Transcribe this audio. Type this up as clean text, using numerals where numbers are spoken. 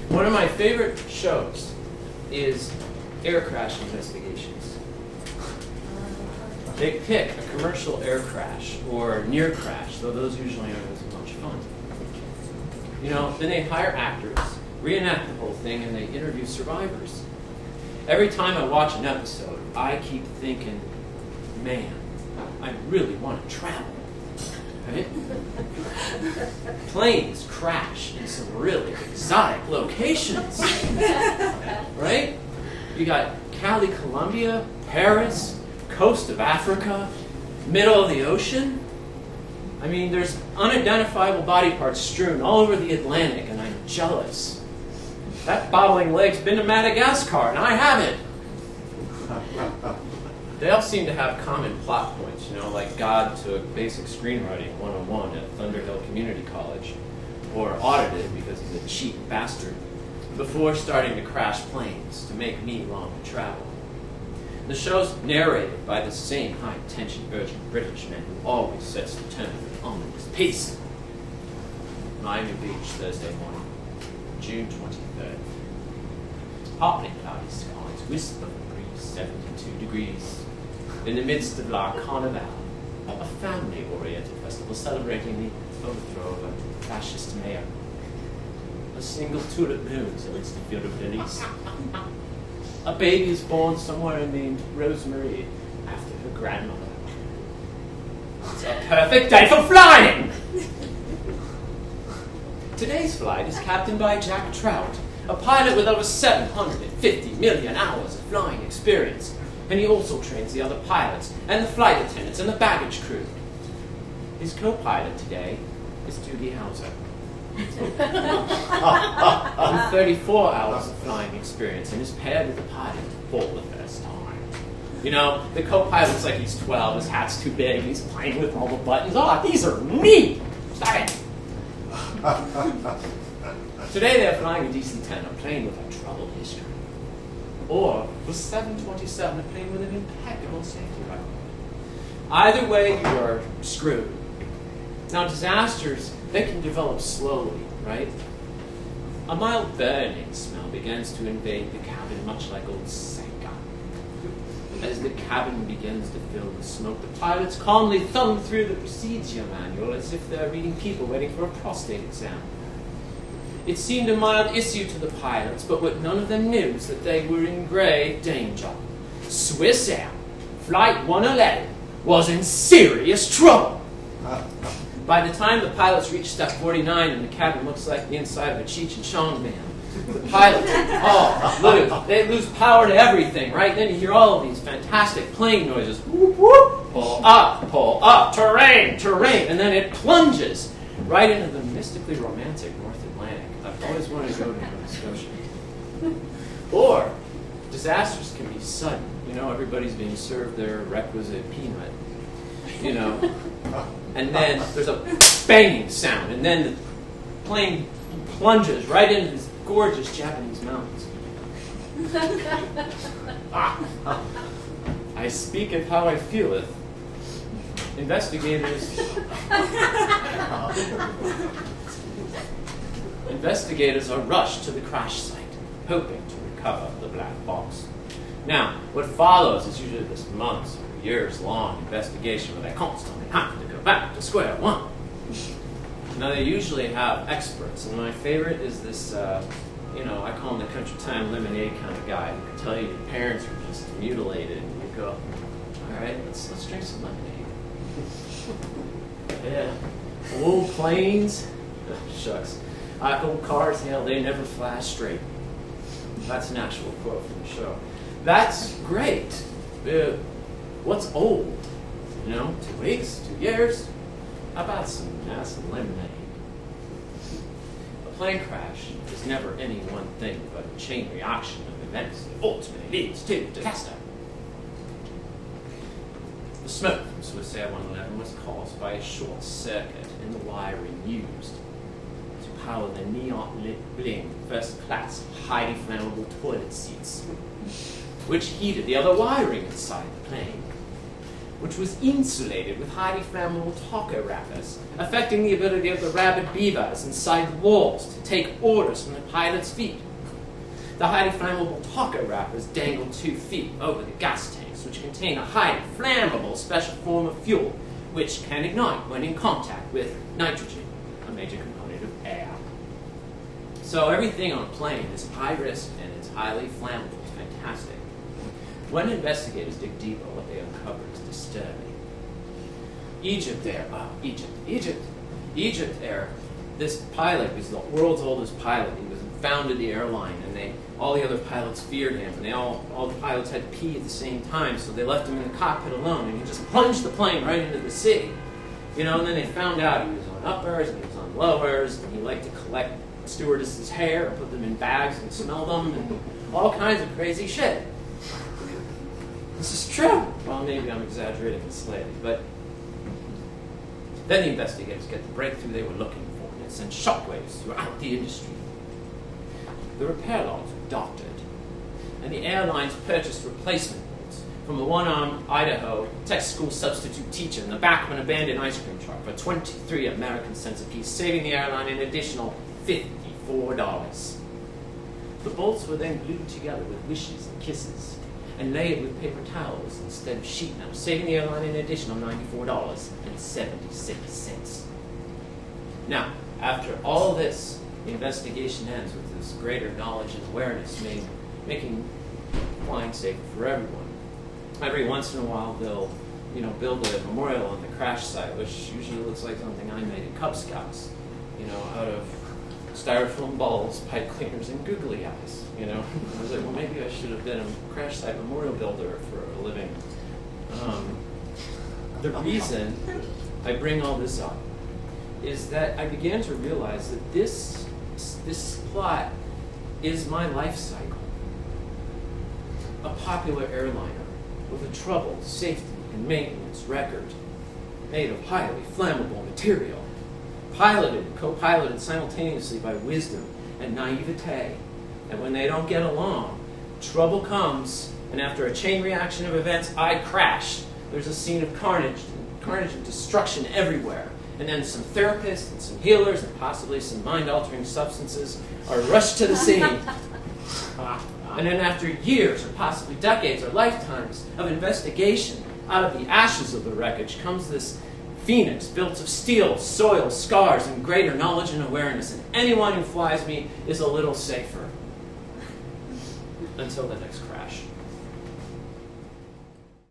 One of my favorite shows is air crash investigations. They pick a commercial air crash or near crash, though those usually aren't as much fun. You know, then they hire actors, reenact the whole thing, and they interview survivors. Every time I watch an episode, I keep thinking, man, I really want to travel. Right? Planes crash in some really exotic locations. Right? You got Cali, Colombia, Paris, coast of Africa, middle of the ocean. I mean, there's unidentifiable body parts strewn all over the Atlantic, and I'm jealous. That bobbling leg's been to Madagascar, and I haven't. They all seem to have common plot points, you know, like God took basic screenwriting 101 at Thunderhill Community College, or audited because he's a cheap bastard, before starting to crash planes to make me long to travel. The show's narrated by the same high-tension, urgent British man who always sets the tone with ominous peace. Miami Beach, Thursday morning, June 23rd. Partly cloudy skies, wisp of a breeze, 72 degrees. In the midst of La Carnival, a family-oriented festival celebrating the overthrow of a fascist mayor. A single tulip blooms amidst the field of lilies. A baby is born somewhere named Rosemary after her grandmother. It's a perfect day for flying! Today's flight is captained by Jack Trout, a pilot with over 750 million hours of flying experience. And he also trains the other pilots and the flight attendants and the baggage crew. His co-pilot today is Doogie Howser. With 34 hours of flying experience and is paired with a pilot for the first time. You know, the co-pilot's like he's 12, his hat's too big, he's playing with all the buttons. Oh, these are neat! Stop it! Today they're flying a DC-10, a plane with a troubled history. Or the 727, a plane with an impeccable safety record. Either way, you are screwed. Now, disasters, they can develop slowly, right? A mild burning smell begins to invade the cabin, much like old Sanka. As the cabin begins to fill with smoke, the pilots calmly thumb through the procedure manual as if they're reading people waiting for a prostate exam. It seemed a mild issue to the pilots, but what none of them knew was that they were in grave danger. Swiss Air, Flight 111, was in serious trouble. By the time the pilots reach step 49 and the cabin looks like the inside of a Cheech and Chong band, the pilots, they lose power to everything, right? Then you hear all of these fantastic plane noises. Whoop, whoop, pull up, terrain, terrain, and then it plunges right into the mystically romantic North Atlantic. I've always wanted to go to Nova Scotia. Or, disasters can be sudden. You know, everybody's being served their requisite peanut. You know, and then there's a banging sound, and then the plane plunges right into these gorgeous Japanese mountains. I speak of how I feel it. Investigators are rushed to the crash site, hoping to recover the black box. Now, what follows is usually this months or years-long investigation where they constantly have to go back to square one. Now, they usually have experts, and my favorite is this, I call him the Country Time Lemonade kind of guy who can tell you your parents were just mutilated, and you go, all right, let's drink some lemonade. Yeah. Old planes, shucks. Old cars, hell, they never fly straight. That's an actual quote from the show. That's great. What's old? 2 weeks, 2 years? How about some NASA lemonade? A plane crash is never any one thing but a chain reaction of events that ultimately leads to disaster. The smoke from Swiss Air 111 was caused by a short circuit in the wiring used to power the neon-lit bling first-class, highly flammable toilet seats, which heated the other wiring inside the plane. which was insulated with highly flammable taco wrappers, affecting the ability of the rabid beavers inside the walls to take orders from the pilot's feet. The highly flammable taco wrappers dangled 2 feet over the gas tanks, which contain a highly flammable special form of fuel, which can ignite when in contact with nitrogen, a major component of air. So everything on a plane is high risk and it's highly flammable. It's fantastic. When investigators dig deeper, what they uncover is disturbing. Egypt Air. This pilot was the world's oldest pilot. He founded the airline, and all the other pilots feared him, and all the pilots had to pee at the same time, so they left him in the cockpit alone, and he just plunged the plane right into the sea. And then they found out he was on uppers and he was on lowers, and he liked to collect stewardesses' hair and put them in bags and smell them, and all kinds of crazy shit. This is true. Well, maybe I'm exaggerating it slightly, but then the investigators get the breakthrough they were looking for, and it sent shockwaves throughout the industry. The repair logs were doctored, and the airlines purchased replacement bolts from a one-armed Idaho tech school substitute teacher in the back of an abandoned ice cream truck for 23 American cents apiece, saving the airline an additional $54. The bolts were then glued together with wishes and kisses and layered with paper towels instead of sheet metal, saving the airline an additional $94.76. Now, after all this, the investigation ends with this greater knowledge and awareness, making flying safer for everyone. Every once in a while, they'll build a memorial on the crash site, which usually looks like something I made in Cub Scouts, out of styrofoam balls, pipe cleaners, and googly eyes. I was like, well, maybe I should have been a crash site memorial builder for a living. The reason I bring all this up is that I began to realize that this plot is my life cycle. A popular airliner with a troubled safety and maintenance record, made of highly flammable material, piloted and co-piloted simultaneously by wisdom and naivete. And when they don't get along, trouble comes, and after a chain reaction of events, I crash. There's a scene of carnage and destruction everywhere. And then some therapists and some healers and possibly some mind-altering substances are rushed to the scene. And then after years or possibly decades or lifetimes of investigation, out of the ashes of the wreckage comes this phoenix built of steel, soil, scars, and greater knowledge and awareness. And anyone who flies me is a little safer. Until the next crash.